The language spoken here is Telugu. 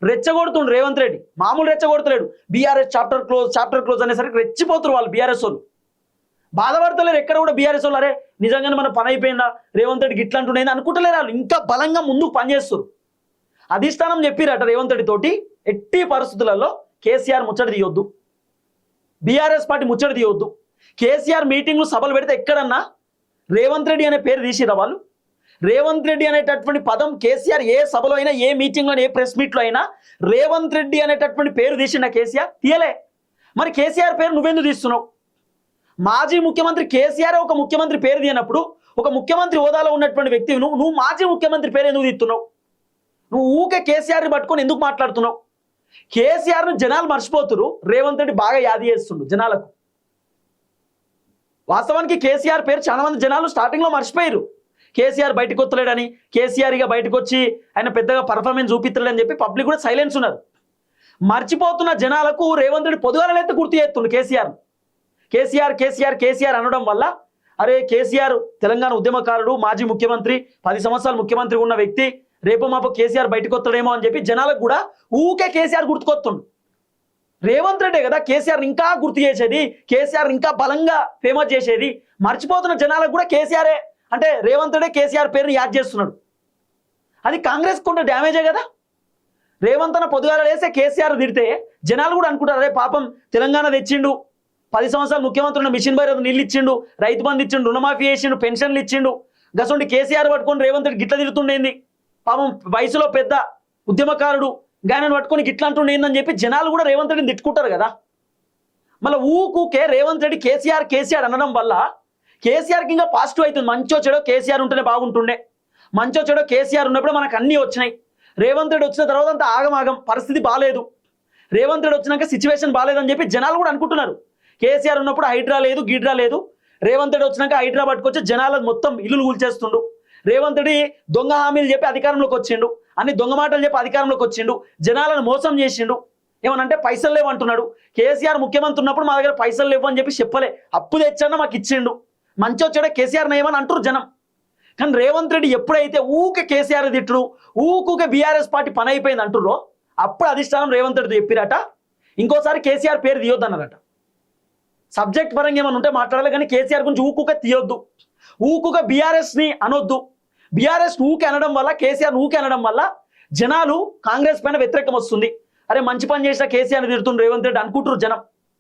రెచ్చగొడుతుండు రేవంత్ రెడ్డి, మామూలు రెచ్చగొడతలేడు. బీఆర్ఎస్ చాప్టర్ క్లోజ్ అనేసరికి రెచ్చిపోతున్నారు వాళ్ళు బీఆర్ఎస్ వాళ్ళు. బాధపడతలేరు ఎక్కడ కూడా బీఆర్ఎస్ వాళ్ళు. అరే నిజంగానే మన పని అయిపోయిందా, రేవంత్ రెడ్డికి ఇట్లా అంటుండేది అనుకుంటలేరు వాళ్ళు. ఇంకా బలంగా ముందుకు పనిచేస్తారు. అధిష్టానం చెప్పిరట రేవంత్ రెడ్డి తోటి, ఎట్టి పరిస్థితులలో కేసీఆర్ ముచ్చట తీయొద్దు, బీఆర్ఎస్ పార్టీ ముచ్చట తీయొద్దు. కేసీఆర్ మీటింగ్లు సభలు పెడితే ఎక్కడన్నా రేవంత్ రెడ్డి అనే పేరు తీసిరా వాళ్ళు? రేవంత్ రెడ్డి అనేటటువంటి పదం కేసీఆర్ ఏ సభలో అయినా, ఏ మీటింగ్లో, ఏ ప్రెస్ మీట్లో అయినా రేవంత్ రెడ్డి అనేటటువంటి పేరు తీసిన కేసీఆర్ తీయలే. మరి కేసీఆర్ పేరు నువ్వెందుకు తీస్తున్నావు? మాజీ ముఖ్యమంత్రి కేసీఆర్ ఒక ముఖ్యమంత్రి పేరు తీయనప్పుడు, ఒక ముఖ్యమంత్రి హోదాలో ఉన్నటువంటి వ్యక్తి నువ్వు మాజీ ముఖ్యమంత్రి పేరు ఎందుకు తీస్తున్నావు? నువ్వు ఊకే కేసీఆర్ని పట్టుకొని ఎందుకు మాట్లాడుతున్నావు? కేసీఆర్ను జనాలు మర్చిపోతురు, రేవంత్ రెడ్డి బాగా యాది చేస్తుండు జనాలకు. వాస్తవానికి కేసీఆర్ పేరు చాలా మంది జనాలు స్టార్టింగ్లో మర్చిపోయారు. కేసీఆర్ బయటకు వస్తలేడని, కేసీఆర్ ఇక బయటకు వచ్చి ఆయన పెద్దగా పర్ఫార్మెన్స్ చూపిస్తలేడని చెప్పి పబ్లిక్ కూడా సైలెన్స్ ఉన్నారు. మర్చిపోతున్న జనాలకు రేవంత్ రెడ్డి పొద్దుగాలైతే గుర్తు చేస్తుండు కేసీఆర్. కేసీఆర్ కేసీఆర్ కేసీఆర్ అనడం వల్ల, అరే కేసీఆర్ తెలంగాణ ఉద్యమకారుడు, మాజీ ముఖ్యమంత్రి, 10 సంవత్సరాలు ముఖ్యమంత్రి ఉన్న వ్యక్తి, రేపు మాపో కేసీఆర్ బయటకు వస్తాడేమో అని చెప్పి జనాలకు కూడా ఊకే కేసీఆర్ గుర్తుకొస్తుండు. రేవంత్ రెడ్డే కదా కేసీఆర్ ఇంకా గుర్తు చేసేది, కేసీఆర్ ఇంకా బలంగా ఫేమస్ చేసేది. మర్చిపోతున్న జనాలకు కూడా కేసీఆరే అంటే రేవంత్ రెడ్డి కేసీఆర్ పేరుని యాడ్ చేస్తున్నాడు. అది కాంగ్రెస్ కొంత డ్యామేజే కదా. రేవంత్ అన్న పొద్దుగాల వేసే కేసీఆర్ తిడితే జనాలు కూడా అనుకుంటారు, అరే పాపం తెలంగాణ తెచ్చిండు, 10 సంవత్సరాలు ముఖ్యమంత్రి ఉన్న మిషన్ భగీరథ నీళ్ళు ఇచ్చిండు, రైతు బంధు ఇచ్చిండు, రుణమాఫీ చేసిండు, పెన్షన్లు ఇచ్చిండు, గసండి కేసీఆర్ పట్టుకొని రేవంత్ రెడ్డి గిట్ల తిడుతుండేంది, పాపం వయసులో పెద్ద ఉద్యమకారుడు గాయనను పట్టుకొని గిట్ల అంటుండేందని చెప్పి జనాలు కూడా రేవంత్ రెడ్డిని తిట్టుకుంటారు కదా. మళ్ళీ ఊకే రేవంత్ రెడ్డి కేసీఆర్ కేసీఆర్ అనడం వల్ల కేసీఆర్కి ఇంకా పాజిటివ్ అవుతుంది. మంచో చెడో కేసీఆర్ ఉంటేనే బాగుంటుండే, మంచో చెడో కేసీఆర్ ఉన్నప్పుడు మనకు అన్నీ వచ్చినాయి. రేవంత్ రెడ్డి వచ్చిన తర్వాత అంతా ఆగమాగం, పరిస్థితి బాగాలేదు. రేవంత్ రెడ్డి వచ్చినాక సిచ్యువేషన్ బాగాలేదని చెప్పి జనాలు కూడా అనుకుంటున్నారు. కేసీఆర్ ఉన్నప్పుడు హైడ్రా లేదు, గీడ్రా లేదు. రేవంత్ రెడ్డి వచ్చినాక హైడ్రా పట్టుకొచ్చి జనాలు మొత్తం ఇల్లులు కూల్చేస్తుండు. రేవంత్ రెడ్డి దొంగ హామీలు చెప్పి అధికారంలోకి వచ్చిండు, అన్ని దొంగ మాటలు చెప్పి అధికారంలోకి వచ్చిండు, జనాలను మోసం చేసిండు. ఏమనంటే పైసలు లేవంటున్నాడు. కేసీఆర్ ముఖ్యమంత్రి ఉన్నప్పుడు మా దగ్గర పైసలు లేవు అని చెప్పి చెప్పలే, అప్పు తెచ్చన్నా మాకు ఇచ్చిండు, మంచి వచ్చాడే కేసీఆర్ నయమని అంటారు జనం. కానీ రేవంత్ రెడ్డి ఎప్పుడైతే ఊకే కేసీఆర్ తిట్టుడు, ఊకే బీఆర్ఎస్ పార్టీ పని అయిపోయింది అంటుర్రో, అప్పుడు అధిష్టానం రేవంత్ రెడ్డి చెప్పిరట ఇంకోసారి కేసీఆర్ పేరు తీయొద్దన్నారట. సబ్జెక్ట్ పరంగా ఏమైనా ఉంటే మాట్లాడాలి, కానీ కేసీఆర్ గురించి ఊకుక తీయొద్దు, ఊకుక బీఆర్ఎస్ని అనొద్దు. బీఆర్ఎస్ ఊకే అనడం వల్ల, కేసీఆర్ ఊకే అనడం వల్ల జనాలు కాంగ్రెస్ పైన వ్యతిరేకం వస్తుంది. అరే మంచి పని చేసిన కేసీఆర్ని తిడుతుండ్రు రేవంత్ రెడ్డి అనుకుంటారు జనం.